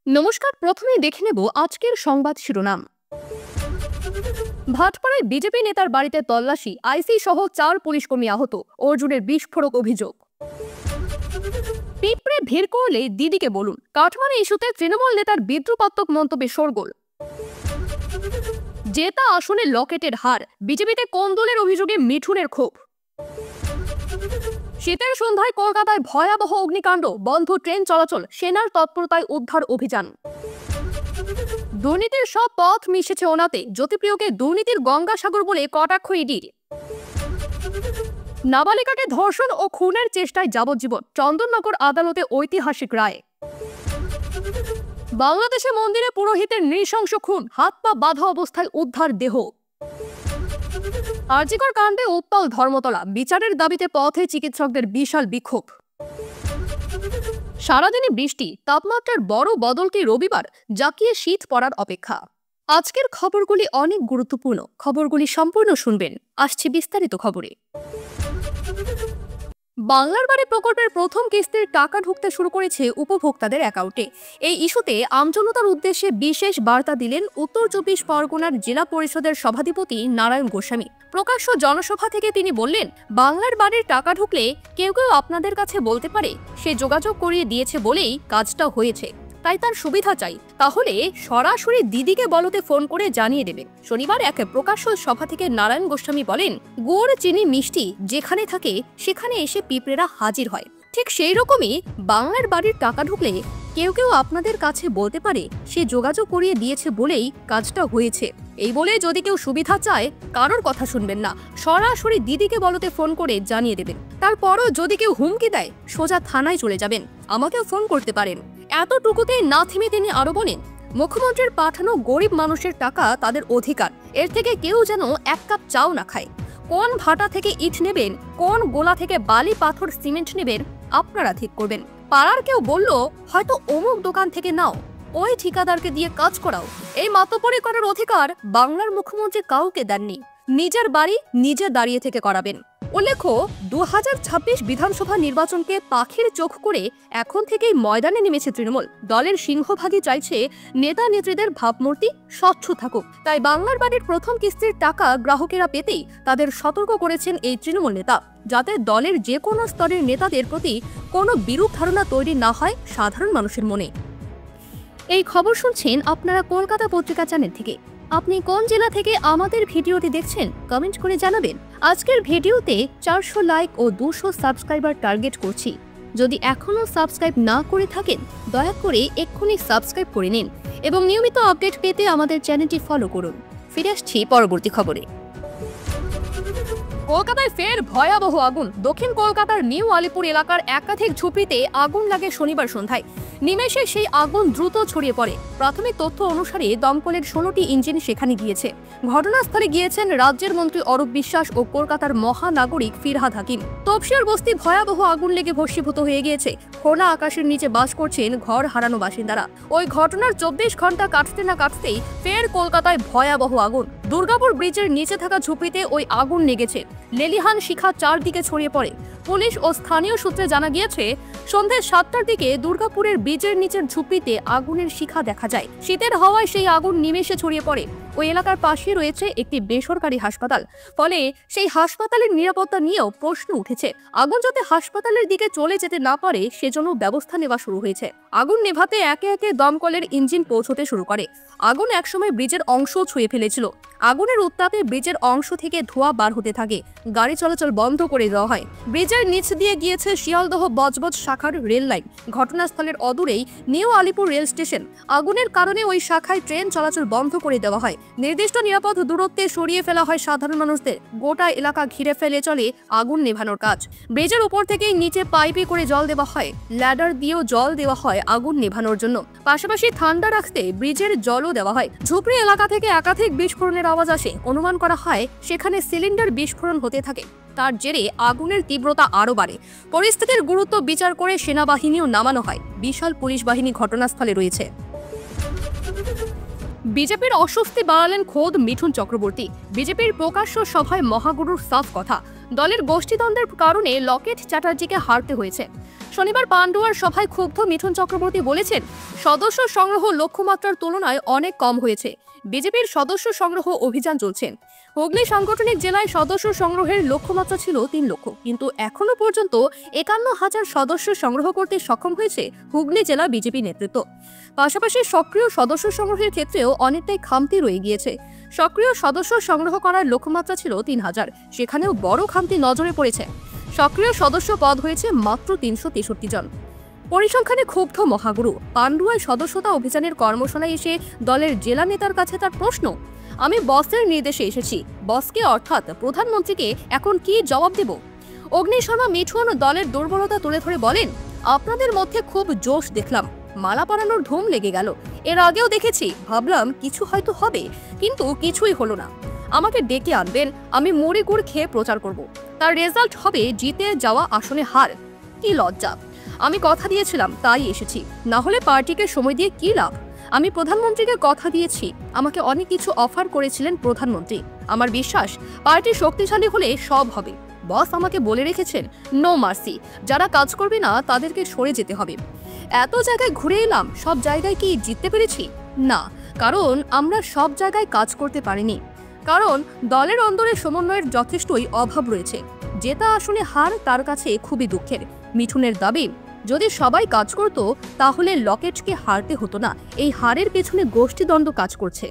নমস্কার, প্রথমেই দেখে নেব আজকের সংবাদ শিরোনাম। ভাটপাড়ায় বিজেপি নেতার বাড়িতে তল্লাশি, আইসি সহ 4 পুলিশকর্মী আহত, অর্জুনের বিস্ফোরক অভিযোগ। পিঁপড়ে ভিড় করলে দিদিকে বলুন, কাঠমান্ডু ইস্যুতে তৃণমূল নেতার বিদ্রুপাত্মক মন্তব্যে শোরগোল। জেতা আসনে লকেটের হার, বিজেপিতে কোন্দলের অভিযোগে মিঠুনের ক্ষোভ। শীতের সন্ধ্যায় কলকাতায় ভয়াবহ অগ্নিকাণ্ড, বন্ধ ট্রেন চলাচল, সেনার তৎপরতায় উদ্ধার অভিযান। দুর্নীতির সব পথ মিশেছে ওনাতে, জ্যোতিপ্রিয়কে দুর্নীতির গঙ্গাসাগর বলে কটাক্ষ ইডির। নাবালিকাকে ধর্ষণ ও খুনের চেষ্টায় যাবজ্জীবন, চন্দননগর আদালতে ঐতিহাসিক রায়। বাংলাদেশে মন্দিরে পুরোহিতের নৃশংস খুন, হাত পা বাঁধা অবস্থায় উদ্ধার দেহ। আরজিকর কাণ্ডে উত্তাল ধর্মতলা, বিচারের দাবিতে পথে চিকিৎসকদের বিশাল বিক্ষোভ। সারাদিনে বৃষ্টি, তাপমাত্রার বড় বদলকে রবিবার, জাকিয়ে শীত পড়ার অপেক্ষা। আজকের খবরগুলি অনেক গুরুত্বপূর্ণ, খবরগুলি সম্পূর্ণ শুনবেন। আসছে বিস্তারিত খবরে। বাংলার বাড়ি প্রকল্পের প্রথম কিস্তির টাকা ঢুকতে শুরু করেছে উপভোক্তাদের অ্যাকাউন্টে। এই ইস্যুতে আমজনতার উদ্দেশ্যে বিশেষ বার্তা দিলেন উত্তর 24 পরগনার জেলা পরিষদের সভাধিপতি নারায়ণ গোস্বামী। প্রকাশ্য জনসভা থেকে তিনি বললেন, বাংলার বাড়ির টাকা ঢুকলে কেউ কেউ আপনাদের কাছে বলতে পারে সে যোগাযোগ করিয়ে দিয়েছে বলেই কাজটা হয়েছে, তাই তার সুবিধা চাই, তাহলে সরাসরি দিদিকে বলতে ফোন করে জানিয়ে দেবে। শনিবার এক প্রকাশ্য সভা থেকে নারায়ণ গোস্বামী বলেন, গুড়, চিনি, মিষ্টি যেখানে থাকে সেখানে এসে পিঁপড়েরা হাজির হয়। ঠিক সেই রকমই বাংলার বাড়ির টাকা ঢুকলে কেউ কেউ আপনাদের কাছে বলতে পারে সে যোগাযোগ করিয়ে দিয়েছে বলেই কাজটা হয়েছে। এই বলে যদি কেউ সুবিধা চায়, কারোর কথা শুনবেন না, সরাসরি দিদিকে বলতে ফোন করে জানিয়ে দেবেন। তারপরও যদি কেউ হুমকি দেয়, সোজা থানায় চলে যাবেন, আমাকেও ফোন করতে পারেন। এতটুকুতেই না থেমে তিনি আরো বলেন, মুখ্যমন্ত্রীর পাঠানো গরিব মানুষের টাকা তাদের অধিকার, এর থেকে কেউ যেন এক কাপ চাও না খায়। কোন ভাটা থেকে ইট নেবেন, কোন গোলা থেকে বালি, পাথর, সিমেন্ট নেবেন, আপনারা ঠিক করবেন। পাড়ার কেউ বলল হয়তো অমুক দোকান থেকে নাও, ওই ঠিকাদারকে দিয়ে কাজ করাও, এই মাতব্বরি করার অধিকার বাংলার মুখ্যমন্ত্রী কাউকে দেননি। নিজের বাড়ি নিজে দাঁড়িয়ে থেকে করাবেন। উল্লেখ্য, 2026 বিধানসভা নির্বাচনকে পাখির চোখ করে এখন থেকেই ময়দানে নেমেছে তৃণমূল। দলের সিংহভাগই চাইছে নেতা নেত্রীদের ভাবমূর্তি স্বচ্ছ থাকুক, তাই বাংলার বাড়ির প্রথম কিস্তির টাকা গ্রাহকেরা পেতেই তাদের সতর্ক করেছেন এই তৃণমূল নেতা, যাতে দলের যে কোনো স্তরের নেতাদের প্রতি কোনো বিরূপ ধারণা তৈরি না হয় সাধারণ মানুষের মনে। এই খবর শুনছেন আপনারা কলকাতা পত্রিকা চ্যানেল থেকে। আপনি কোন জেলা থেকে আমাদের ভিডিওটি দেখছেন কমেন্ট করে জানাবেন। আজকের ভিডিওতে 400 লাইক ও 200 সাবস্ক্রাইবার টার্গেট করছি। যদি এখনো সাবস্ক্রাইব না করে থাকেন, দয়া করে এক্ষুনি সাবস্ক্রাইব করে নিন এবং নিয়মিত আপডেট পেতে আমাদের চ্যানেলটি ফলো করুন। ফিরে আসছি পরবর্তী খবরে। কলকাতায় ফের ভয়াবহ আগুন, দক্ষিণ কলকাতার নিউ আলিপুর এলাকার একাধিক ঝুপড়িতে আগুন লাগে শনিবার সন্ধ্যায়। নিমেষে সেই আগুন দ্রুত ছড়িয়ে পড়ে। প্রাথমিক তথ্য অনুসারে দমকলের 16টি ইঞ্জিন সেখানে গিয়েছে। ঘটনাস্থলে গিয়েছেন রাজ্যের মন্ত্রী অরূপ বিশ্বাস ও কলকাতার মহানাগরিক ফিরহাদ হাকিম। তপসিয়ার বস্তি ভয়াবহ আগুন লেগে ভস্মীভূত হয়ে গিয়েছে। খোলা আকাশের নিচে বাস করছেন ঘর হারানো বাসিন্দারা। ওই ঘটনার 24 ঘন্টা কাটতে না কাটতেই ফের কলকাতায় ভয়াবহ আগুন। দুর্গাপুর ব্রিজের নিচে থাকা ঝুপড়িতে ওই আগুন লেগেছে। লেলিহান শিখা চারদিকে ছড়িয়ে পড়ে। পুলিশ ও স্থানীয় সূত্রে জানা গিয়েছে, সন্ধ্যে 7টার দিকে দুর্গাপুরের ব্রিজের নিচের ঝুপড়িতে আগুনের শিখা দেখা যায়। শীতের হাওয়ায় সেই আগুন নিমেষে ছড়িয়ে পড়ে। ওই এলাকার পাশে রয়েছে একটি বেসরকারি হাসপাতাল, ফলে সেই হাসপাতালের নিরাপত্তা নিয়েও প্রশ্ন উঠেছে। আগুন যাতে হাসপাতালের দিকে চলে যেতে না পারে সেজন্য ব্যবস্থা নেওয়া শুরু হয়েছে। আগুন নেভাতে একে একে দমকলের ইঞ্জিন পৌঁছতে শুরু করে। আগুন একসময় ব্রিজের অংশ ছুঁয়ে ফেলেছিল। আগুনের উত্তাপে ব্রিজের অংশ থেকে ধোঁয়া বার হতে থাকে। গাড়ি চলাচল বন্ধ করে দেওয়া হয়। ব্রিজের নিচ দিয়ে গিয়েছে শিয়ালদহ বজবজ শাখার রেল লাইন। ঘটনাস্থলের অদূরেই নিউ আলিপুর রেল স্টেশন। আগুনের কারণে ওই শাখায় ট্রেন চলাচল বন্ধ করে দেওয়া হয়। নির্দিষ্ট নিরাপদ দূরত্বে সরিয়ে ফেলা হয় সাধারণ মানুষদের। গোটা এলাকা ঘিরে ফেলে চলে আগুন নেভানোর কাজ। ব্রিজের উপর থেকেই নিচে পাইপে করে জল দেওয়া হয়। ল্যাডার দিয়েও জল দেওয়া হয় আগুন নেভানোর জন্য। পাশাপাশি ঠান্ডা রাখতে ব্রিজের জলও দেওয়া হয়। ঝুপড়ি এলাকা থেকে একাধিক বিস্ফোরণের আওয়াজ আসে। অনুমান করা হয় সেখানে সিলিন্ডার বিস্ফোরণ হতে থাকে। তার জেরে আগুনের তীব্রতা আরো বাড়ে। পরিস্থিতির গুরুত্ব বিচার করে সেনাবাহিনীও নামানো হয়। বিশাল পুলিশ বাহিনী ঘটনাস্থলে রয়েছে। বিজেপির অস্বস্তি বাড়ালেন খোদ মিঠুন চক্রবর্তী। বিজেপির প্রকাশ্য সভায় মহাগুরুর সাফ কথা, দলের গোষ্ঠীদ্বন্দ্বের কারণে লকেট চ্যাটার্জিকে হারতে হয়েছে। শনিবার পান্ডুয়ার সভায় ক্ষুব্ধ মিঠুন চক্রবর্তী বলেছেন, সদস্য সংগ্রহ লক্ষ্যমাত্রার তুলনায় অনেক কম হয়েছে। বিজেপির সদস্য সংগ্রহ অভিযান চলছে। হুগলি সাংগঠনিক জেলায় সদস্য সংগ্রহের লক্ষ্যমাত্রা ছিল 3 লক্ষ, কিন্তু এখনো পর্যন্ত 51,000 সদস্য সংগ্রহ করতে সক্ষম হয়েছে হুগলি জেলা বিজেপি নেতৃত্ব। পাশাপাশি সক্রিয় সদস্য সংগ্রহের ক্ষেত্রেও অনেকটাই খামতি রয়ে গিয়েছে। সক্রিয় সদস্য সংগ্রহ করার লক্ষ্যমাত্রা ছিল 3,000, সেখানেও বড় খামতি নজরে পড়েছে। সক্রিয় সদস্য পদ হয়েছে মাত্র 363 জন। পরিসংখ্যানে ক্ষুব্ধ মহাগুরু। পান্ডুয়ায় সদস্যতা অভিযানের কর্মশালায় এসে দলের জেলা নেতার কাছে তার প্রশ্ন, আমি বসের নির্দেশে এসেছি, বসকে অর্থাৎ প্রধানমন্ত্রীকে এখন কি জবাব দেব? অগ্নি শর্মা মিঠুন দলের দুর্বলতা তুলে ধরে বলেন, আপনাদের মধ্যে খুব জোশ দেখলাম, মালা পরানোর ধুম লেগে গেল। এর আগেও দেখেছি, ভাবলাম কিছু হয়তো হবে, কিন্তু কিছুই হলো না। আমাকে ডেকে আনবেন, আমি মুড়ি গুড় খেয়ে প্রচার করব। তার রেজাল্ট হবে জিতে যাওয়া আসনে হার। কি লজ্জা! আমি কথা দিয়েছিলাম, তাই এসেছি, না হলে পার্টিকে সময় দিয়ে কি লাভ? আমি প্রধানমন্ত্রীকে কথা দিয়েছি, আমাকে অনেক কিছু অফার করেছিলেন প্রধানমন্ত্রী। আমার বিশ্বাস পার্টি শক্তিশালী হলে সব হবে। বস আমাকে বলে রেখেছেন, নো মার্সি, যারা কাজ করবে না তাদেরকে সরে যেতে হবে। এত জায়গায় ঘুরে এলাম, সব জায়গায় কি জিততে পেরেছি? না, কারণ আমরা সব জায়গায় কাজ করতে পারিনি। কারণ দলের অন্দরে সমন্বয়ের যথেষ্টই অভাব রয়েছে। জেতা আসনে হার তার কাছে খুবই দুঃখের। মিঠুনের দাবি, যদি সবাই কাজ করত তাহলে লকেটকে হারতে হতো না। এই হারের পেছনে গোষ্ঠীদ্বন্দ্ব কাজ করছে।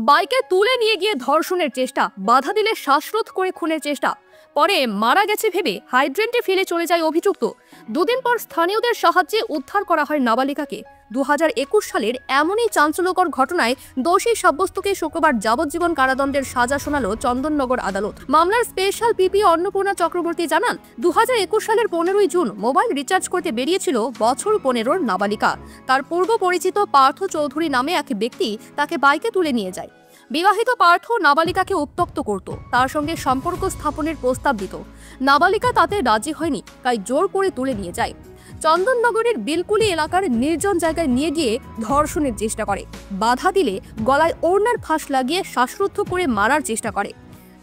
বাইকে তুলে নিয়ে গিয়ে ধর্ষণের চেষ্টা, বাধা দিলে শ্বাসরোধ করে খুনের চেষ্টা, পরে মারা গেছে ভেবে হাইড্রেন্টে ফেলে চলে যায় অভিযুক্ত। দুদিন পর স্থানীয়দের সাহায্যে উদ্ধার করা হয় নাবালিকাকে। 2021 সালের এমনই চাঞ্চল্যকর ঘটনায় দোষী সাব্যস্তকে শুক্রবার যাবজ্জীবন কারাদণ্ডের সাজা শোনালো চন্দননগর আদালত। মামলার স্পেশাল পিপি অন্নপূর্ণা চক্রবর্তী জানান, 2021 সালের 15ই জুন মোবাইল রিচার্জ করতে বেরিয়েছিল বছর 15-র নাবালিকা। তার পূর্ব পরিচিত পার্থ চৌধুরী নামে এক ব্যক্তি তাকে বাইকে তুলে নিয়ে যায়। বিবাহিত পার্থ নাবালিকাকে উত্ত্যক্ত করত, তার সঙ্গে সম্পর্ক স্থাপনের প্রস্তাব দিত। নাবালিকা তাতে রাজি হয়নি, তাই জোর করে তুলে নিয়ে যায়। চন্দননগরের বিলকুলি এলাকার নির্জন জায়গায় নিয়ে গিয়ে ধর্ষণের চেষ্টা করে। বাধা দিলে গলায় ওড়নার ফাঁস লাগিয়ে শ্বাসরুদ্ধ করে মারার চেষ্টা করে।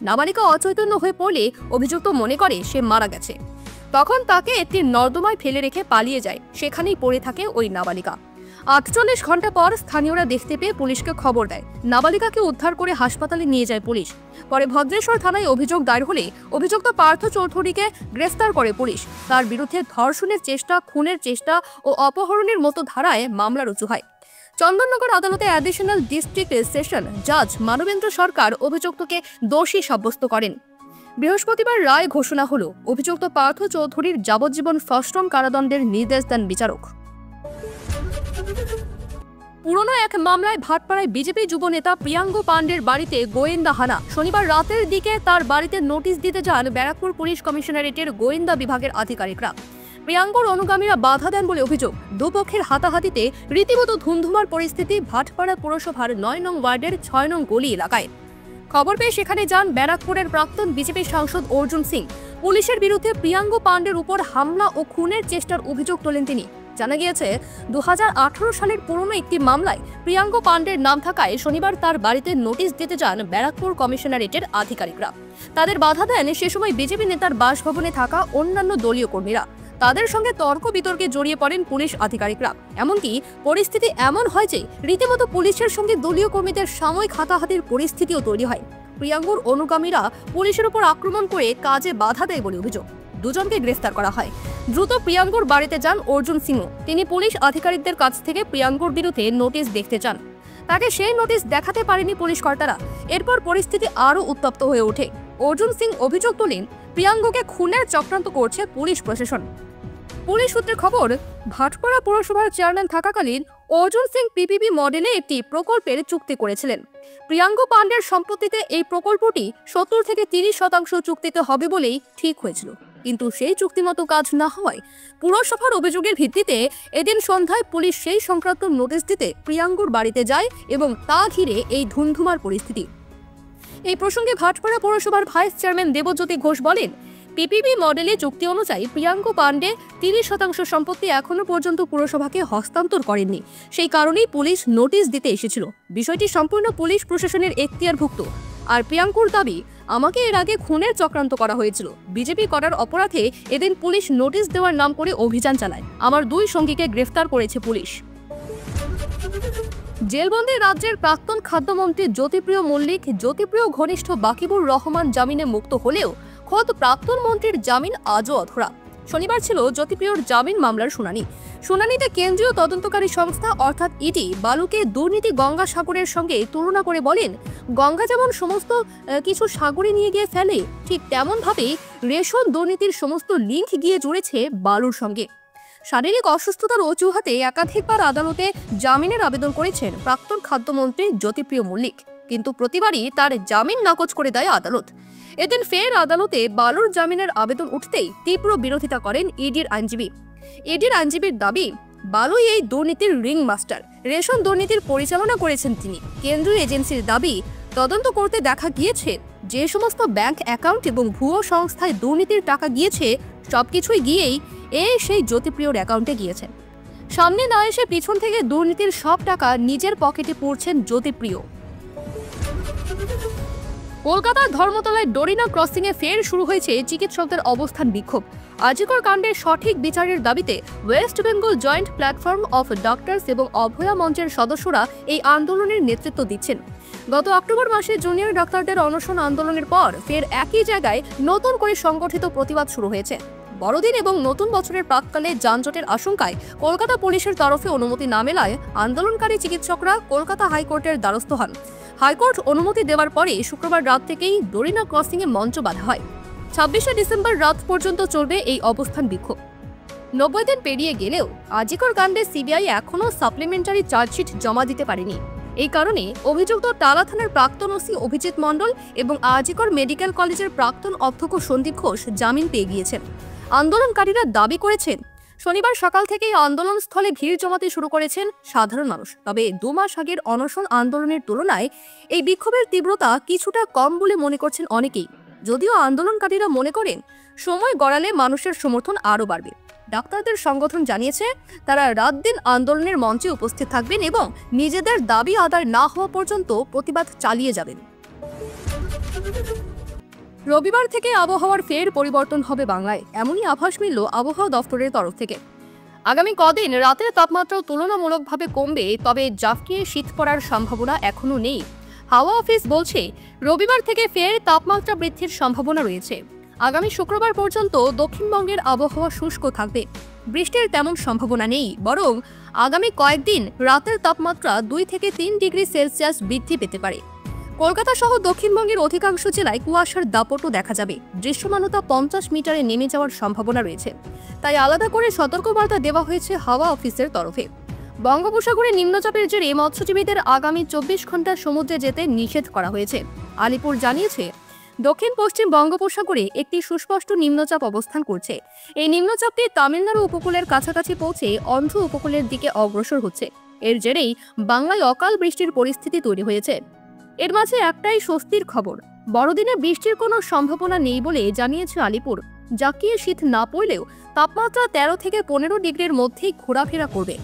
নাবালিকা অচৈতন্য হয়ে পড়লে অভিযুক্ত মনে করে সে মারা গেছে। তখন তাকে একটি নর্দমায় ফেলে রেখে পালিয়ে যায়। সেখানেই পড়ে থাকে ওই নাবালিকা। 48 ঘন্টা পর স্থানীয়রা দেখতে পেয়ে পুলিশকে খবর দেয়। নাবালিকাকে উদ্ধার করে হাসপাতালে নিয়ে যায় পুলিশ। পরে ভদ্রেশ্বর থানায় অভিযোগ দায়ের হলে অভিযুক্ত পার্থ চৌধুরীকে গ্রেফতার করে পুলিশ। তার বিরুদ্ধে ধর্ষণের চেষ্টা, খুনের চেষ্টা ও অপহরণের মতো ধারায় মামলা রুজু হয়। চন্দননগর আদালতে অ্যাডিশনাল ডিস্ট্রিক্ট সেশন জাজ মানবেন্দ্র সরকার অভিযুক্তকে দোষী সাব্যস্ত করেন। বৃহস্পতিবার রায় ঘোষণা হলো। অভিযুক্ত পার্থ চৌধুরীর যাবজ্জীবন সশ্রম কারাদণ্ডের নির্দেশ দেন বিচারক। পুরনো এক মামলায় ভাটপাড়ায় বিজেপি যুব নেতা প্রিয়াঙ্গ পাণ্ডের বাড়িতে গোয়েন্দা হানা। শনিবার রাতের দিকে তার বাড়িতে নোটিশ দিতে যান ব্যারাকপুর পুলিশ কমিশনারেটের গোয়েন্দা বিভাগের আধিকারিকরা। প্রিয়াঙ্গর অনুগামীরা বাধা দেন বলে অভিযোগ। দুপক্ষের হাতাহাতিতে রীতিমতো ধুমধুমার পরিস্থিতি ভাটপাড়া পুরসভার 9 নং ওয়ার্ডের 6 নং গলি এলাকায়। খবর পেয়ে সেখানে যান ব্যারাকপুরের প্রাক্তন বিজেপি সাংসদ অর্জুন সিং। পুলিশের বিরুদ্ধে প্রিয়াঙ্গ পাণ্ডের উপর হামলা ও খুনের চেষ্টার অভিযোগ তোলেন তিনি। জানা গিয়েছে, 2018 সালের পুরনো একটি মামলায় প্রিয়াঙ্গ পাণ্ডের নাম থাকায় শনিবার তার বাড়িতে নোটিশ দিতে যান ব্যারাকপুর কমিশনারেটের আধিকারিকরা। তাদের বাধা দেন সে সময় বিজেপি নেতার বাসভবনে থাকা অন্যান্য দলীয় কর্মীরা। তাদের সঙ্গে তর্ক বিতর্কে জড়িয়ে পড়েন পুলিশ আধিকারিকরা। এমনকি পরিস্থিতি এমন হয় যে রীতিমতো পুলিশের সঙ্গে দলীয় কর্মীদের সাময়িক হাতাহাতির পরিস্থিতিও তৈরি হয়। প্রিয়াঙ্গর অনুগামীরা পুলিশের উপর আক্রমণ করে কাজে বাধা দেয় বলে অভিযোগ। দুজনকে গ্রেফতার করা হয়। দ্রুত প্রিয়াঙ্গর বাড়িতে যান অর্জুন সিংহ। তিনি পুলিশ আধিকারিকদের কাছ থেকে প্রিয়াঙ্গর বিরুদ্ধে নোটিশ দেখতে চান। তাকে সেই নোটিশ দেখাতে পারেনি পুলিশ কর্তারা। এরপর পরিস্থিতি আরও উত্তপ্ত হয়ে ওঠে। অর্জুন সিং অভিযোগ তোলেন, প্রিয়াঙ্গকে খুনের চক্রান্ত করছে পুলিশ প্রশাসন। পুলিশ সূত্রে খবর, ভাটপাড়া পৌরসভার চেয়ারম্যান থাকাকালীন অর্জুন সিং পিপিপি মডেলে একটি প্রকল্পের চুক্তি করেছিলেন। প্রিয়াঙ্গ পাণ্ডের সম্পত্তিতে এই প্রকল্পটি 70 থেকে 30% চুক্তিতে হবে বলেই ঠিক হয়েছিল। কিন্তু সেই চুক্তিমতো কাজ না হওয়ায় পুরসভার অভিযোগের ভিত্তিতে এদিন সন্ধ্যায় পুলিশ সেই সংক্রান্ত নোটিশ দিতে প্রিয়াঙ্গর বাড়িতে যায় এবং তা ঘিরে এই ধুমধুমার পরিস্থিতি। এই প্রসঙ্গে ভাটপাড়া পৌরসভার ভাইস চেয়ারম্যান দেবজ্যোতি ঘোষ বলেন, পিপিপি মডেলে চুক্তি অনুযায়ী প্রিয়াঙ্গ পাণ্ডে 30% সম্পত্তি এখনো পর্যন্ত পুরসভাকে হস্তান্তর করেননি। সেই কারণেই পুলিশ নোটিশ দিতে এসেছিল। বিষয়টি সম্পূর্ণ পুলিশ প্রশাসনের এখতিয়ারভুক্ত। আর প্রিয়াঙ্কুর দাবি, আমাকে এর আগে খুনের চক্রান্ত করা হয়েছিল। বিজেপি করার অপরাধে এদিন পুলিশ নোটিশ দেওয়ার নাম করে অভিযান চালায়। আমার 2 সঙ্গীকে গ্রেফতার করেছে পুলিশ। জেলবন্দি রাজ্যের প্রাক্তন খাদ্যমন্ত্রী জ্যোতিপ্রিয় মল্লিক, জ্যোতিপ্রিয় ঘনিষ্ঠ বাকিবুর রহমান জামিনে মুক্ত হলেও খোদ প্রাক্তন মন্ত্রীর জামিন আজও অধরা। শনিবার ছিল জ্যোতিপ্রিয়র জামিন মামলার শুনানি। শুনানিতে কেন্দ্রীয় তদন্তকারী সংস্থা অর্থাৎ ইডি বালুকে দুর্নীতি গঙ্গাসাগরের সঙ্গে তুলনা করে বলেন, গঙ্গা যেমন সমস্ত কিছু সাগরে নিয়ে গিয়ে ফেলে, ঠিক তেমনভাবেই রেশন দুর্নীতির সমস্ত লিঙ্ক গিয়ে জুড়েছে বালুর সঙ্গে। শারীরিক অসুস্থতার অজুহাতে একাধিকবার আদালতে জামিনের আবেদন করেছেন প্রাক্তন খাদ্যমন্ত্রী জ্যোতিপ্রিয় মল্লিক, কিন্তু প্রতিবারই তার জামিন নাকচ করে দেয় আদালত। এদিন ফের আদালতে বালুর জামিনের আবেদন উঠতেই তীব্র বিরোধিতা করেন ইডির আইনজীবী। ইডির আইনজীবীর দাবি, বালুই এই দুর্নীতির রিং মাস্টার, রেশন দুর্নীতির পরিচালনা করেছেন তিনি। কেন্দ্রীয় এজেন্সির দাবি, তদন্ত করতে দেখা গিয়েছে যে সমস্ত ব্যাংক অ্যাকাউন্ট এবং ভুয়ো সংস্থায় দুর্নীতির টাকা গিয়েছে, সবকিছুই গিয়েই সেই জ্যোতিপ্রিয়র অ্যাকাউন্টে গিয়েছে। সামনে না এসে পিছন থেকে দুর্নীতির সব টাকা নিজের পকেটে পুরছেন জ্যোতিপ্রিয়। কলকাতার ধর্মতলায় ডোরিনা ক্রসিংয়ে ফের শুরু হয়েছে চিকিৎসকদের অবস্থান বিক্ষোভ। আজিকর কাণ্ডের সঠিক বিচারের দাবিতে West Bengal joint platform of doctors এবং অভয়া মঞ্চের সদস্যরা এই আন্দোলনের নেতৃত্ব দিচ্ছেন। গত অক্টোবর মাসে জুনিয়র ডাক্তারদের অনশন আন্দোলনের পর ফের একই জায়গায় নতুন করে সংগঠিত প্রতিবাদ শুরু হয়েছে। বড়দিন এবং নতুন বছরের প্রাক্কালে যানজটের আশঙ্কায় কলকাতা পুলিশের তরফে অনুমতি না মেলায় আন্দোলনকারী চিকিৎসকরা কলকাতা হাইকোর্টের দ্বারস্থ হন। হাইকোর্ট অনুমতি দেওয়ার পরে শুক্রবার রাত থেকেই ডোরিনা ক্রসিংয়ে মঞ্চ বাঁধা হয়। 26শে ডিসেম্বর রাত পর্যন্ত চলবে এই অবস্থান বিক্ষোভ। 90 দিন পেরিয়ে গেলেও আজিকর কাণ্ডে সিবিআই এখনও সাপ্লিমেন্টারি চার্জশিট জমা দিতে পারেনি। এই কারণে অভিযুক্ত টালা থানার প্রাক্তন ওসি অভিজিৎ মণ্ডল এবং আজিকর মেডিকেল কলেজের প্রাক্তন অধ্যক্ষ সন্দীপ ঘোষ জামিন পেয়ে গিয়েছেন। আন্দোলনকারীরা দাবি করেছেন, শনিবার সকাল থেকেই আন্দোলনস্থলে ভিড় জমাতে শুরু করেছেন সাধারণ মানুষ। তবে 2 মাস আগের অনশন আন্দোলনের তুলনায় এই বিক্ষোভের তীব্রতা কিছুটা কম বলে মনে করছেন অনেকেই। যদিও আন্দোলনকারীরা মনে করেন সময় গড়ালে মানুষের সমর্থন আরও বাড়বে। ডাক্তারদের সংগঠন জানিয়েছে, তারা রাত দিন আন্দোলনের মঞ্চে উপস্থিত থাকবেন এবং নিজেদের দাবি আদায় না হওয়া পর্যন্ত প্রতিবাদ চালিয়ে যাবেন। রবিবার থেকে আবহাওয়ার ফের পরিবর্তন হবে বাংলায়, এমনই আভাস মিলল আবহাওয়া দফতরের তরফ থেকে। আগামী কদিন রাতের তাপমাত্রা তুলনামূলকভাবে কমবে, তবে জাঁকিয়ে শীত পড়ার সম্ভাবনা এখনো নেই। হাওয়া অফিস বলছে, রবিবার থেকে ফের তাপমাত্রা বৃদ্ধির সম্ভাবনা রয়েছে। আগামী শুক্রবার পর্যন্ত দক্ষিণবঙ্গের আবহাওয়া শুষ্ক থাকবে। বৃষ্টির তেমন সম্ভাবনা নেই, বরং আগামী কয়েকদিন রাতের তাপমাত্রা 2 থেকে 3 ডিগ্রি সেলসিয়াস বৃদ্ধি পেতে পারে। কলকাতা সহ দক্ষিণবঙ্গের অধিকাংশ জেলায় কুয়াশার দাপটও দেখা যাবে। দৃশ্যমানতা 50 মিটারে নেমে যাওয়ার সম্ভাবনা রয়েছে, তাই আলাদা করে সতর্কবার্তা দেওয়া হয়েছে হাওয়া অফিসের তরফে। বঙ্গোপসাগরে নিম্নচাপের জেরে মৎস্যজীবীদের আগামী 24 ঘন্টা সমুদ্রে যেতে নিষেধ করা হয়েছে। আলিপুর জানিয়েছে, দক্ষিণ পশ্চিম বঙ্গোপসাগরে একটি সুস্পষ্ট নিম্নচাপ অবস্থান করছে। এই নিম্নচাপটি তামিলনাড়ু উপকূলের কাছাকাছি পৌঁছে অন্ধ্র উপকূলের দিকে অগ্রসর হচ্ছে। এর জেরেই বাংলায় অকাল বৃষ্টির পরিস্থিতি তৈরি হয়েছে। এর মাঝে একটাই স্বস্তির খবর, বড়দিনে বৃষ্টির কোনো সম্ভাবনা নেই বলে জানিয়েছে আলিপুর। জাঁকিয়ে শীত না পড়লেও তাপমাত্রা 13 থেকে 15 ডিগ্রির মধ্যেই ঘোরাফেরা করবে।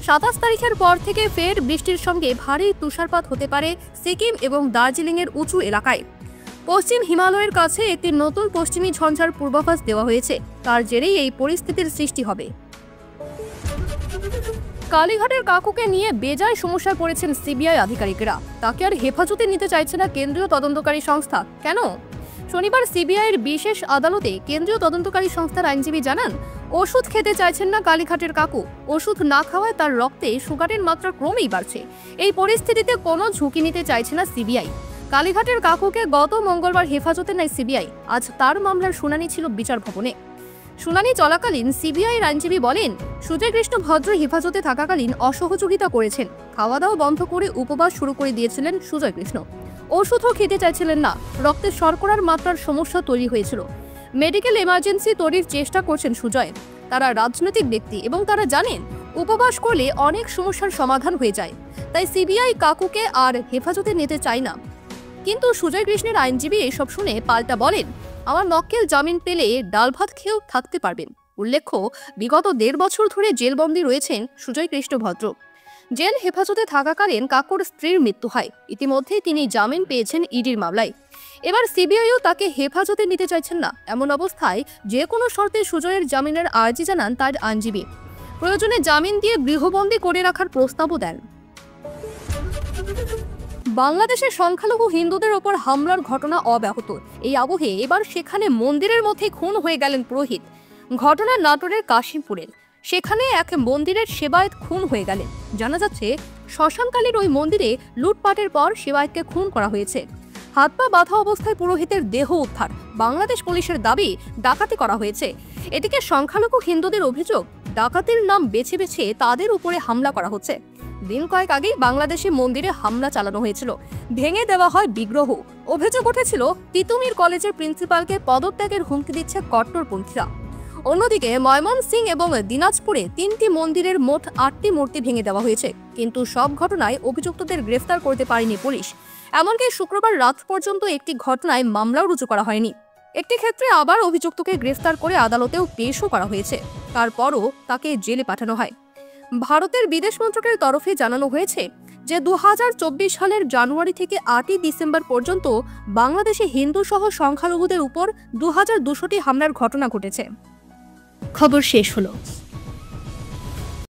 27 তারিখের পর থেকে ফের বৃষ্টির সঙ্গে ভারী তুষারপাত হতে পারে সিকিম এবং দার্জিলিংয়ের উঁচু এলাকায়। পশ্চিম হিমালয়ের কাছে একটি নতুন পশ্চিমী ঝঞ্ঝার পূর্বাভাস দেওয়া হয়েছে, তার জেরেই এই পরিস্থিতির সৃষ্টি হবে। কালীঘাটের কাকুকে নিয়ে বেজায় সমস্যায় পড়েছেন সিবিআই আধিকারিকরা। তাকে আর হেফাজতে নিতে চাইছে না কেন্দ্রীয় তদন্তকারী সংস্থা। কেন? শনিবার সিবিআইয়ের বিশেষ আদালতে কেন্দ্রীয় তদন্তকারী সংস্থার আইনজীবী জানান, ওষুধ খেতে চাইছেন না কালীঘাটের কাকু। ওষুধ না খাওয়ায় তার রক্তে সুগারের মাত্রা ক্রমেই বাড়ছে। এই পরিস্থিতিতে কোনো ঝুঁকি নিতে চাইছে না সিবিআই। কালীঘাটের কাকুকে গত মঙ্গলবার হেফাজতে নেয় সিবিআই। আজ তার মামলার শুনানি ছিল বিচার ভবনে। শুনানি চলাকালীন সিবিআইয়ের আইনজীবী বলেন, সুজয় কৃষ্ণ ভদ্র হেফাজতে থাকাকালীন অসহযোগিতা করেছেন। খাওয়া দাওয়া বন্ধ করে উপবাস শুরু করে দিয়েছিলেন সুজয় কৃষ্ণ। ওষুধও খেতে চাইছিলেন না। রক্তে শর্করার মাত্রার সমস্যা তৈরি হয়েছিল। মেডিকেল এমার্জেন্সি তৈরির চেষ্টা করছেন সুজয়। তারা রাজনৈতিক ব্যক্তি এবং তারা জানেন উপবাস করলে অনেক সমস্যার সমাধান হয়ে যায়। তাই সিবিআই কাকুকে আর হেফাজতে নিতে চায় না। কিন্তু সুজয় কৃষ্ণের আইনজীবী এসব শুনে পাল্টা বলেন, আমার মক্কেল জামিন পেলে ডাল ভাত খেয়েও থাকতে পারবেন। উল্লেখ্য, বিগত 1.5 বছর ধরে জেলবন্দি রয়েছেন সুজয় কৃষ্ণ ভদ্র। জেল হেফাজতে থাকাকালীন কাকুর স্ত্রীর মৃত্যু হয়। ইতিমধ্যেই তিনি জামিন পেয়েছেন ইডির মামলায়। এবার সিবিআইও তাকে হেফাজতে নিতে চাইছেন না। এমন অবস্থায় যে কোনো শর্তে সুজয়ের জামিনের আর্জি জানান তার আইনজীবী। প্রয়োজনে জামিন দিয়ে গৃহবন্দী করে রাখার প্রস্তাবও দেন। বাংলাদেশের সংখ্যালঘু হিন্দুদের ওপর হামলার ঘটনা অব্যাহত। এই আবহে এবার সেখানে মন্দিরের মধ্যে খুন হয়ে গেলেন পুরোহিত। ঘটনা নাটোরের কাশিমপুরের। সেখানে এক মন্দিরের সেবায়েত খুন হয়ে গেলেন। জানা যাচ্ছে শ্মশানকালীর ওই মন্দিরে লুটপাটের পর সেবায়েতকে খুন করা হয়েছে। হাত পা বাঁধা অবস্থায় পুরোহিতের দেহ উদ্ধার। বাংলাদেশ পুলিশের দাবি ডাকাতি করা হয়েছে। এদিকে সংখ্যালঘু হিন্দুদের অভিযোগ, ডাকাতির নাম বেছে বেছে তাদের উপরে হামলা করা হচ্ছে। দিন কয়েক আগেই বাংলাদেশে মন্দিরে হামলা চালানো হয়েছিল, ভেঙে দেওয়া হয় বিগ্রহ। অভিযোগ উঠেছিল তিতুমির কলেজের প্রিন্সিপালকে পদত্যাগের হুমকি দিচ্ছে কট্টরপন্থীরা। অন্যদিকে ময়মনসিংহ এবং দিনাজপুরে 3টি মন্দিরের মোট 8টি মূর্তি ভেঙে দেওয়া হয়েছে, কিন্তু সব ঘটনায় অভিযুক্তদের গ্রেফতার করতে পারেনি পুলিশ। এমনকি শুক্রবার রাত পর্যন্ত একটি ঘটনায় মামলাও রুজু করা হয়নি। একটি ক্ষেত্রে আবার অভিযুক্তকে গ্রেফতার করে আদালতেও পেশও করা হয়েছে, তারপরও তাকে জেলে পাঠানো হয়। ভারতের বিদেশ মন্ত্রকের তরফে জানানো হয়েছে যে 2024 সালের জানুয়ারি থেকে 8ই ডিসেম্বর পর্যন্ত বাংলাদেশে হিন্দু সহ সংখ্যালঘুদের উপর 2200টি হামলার ঘটনা ঘটেছে। খবর শেষ হলো।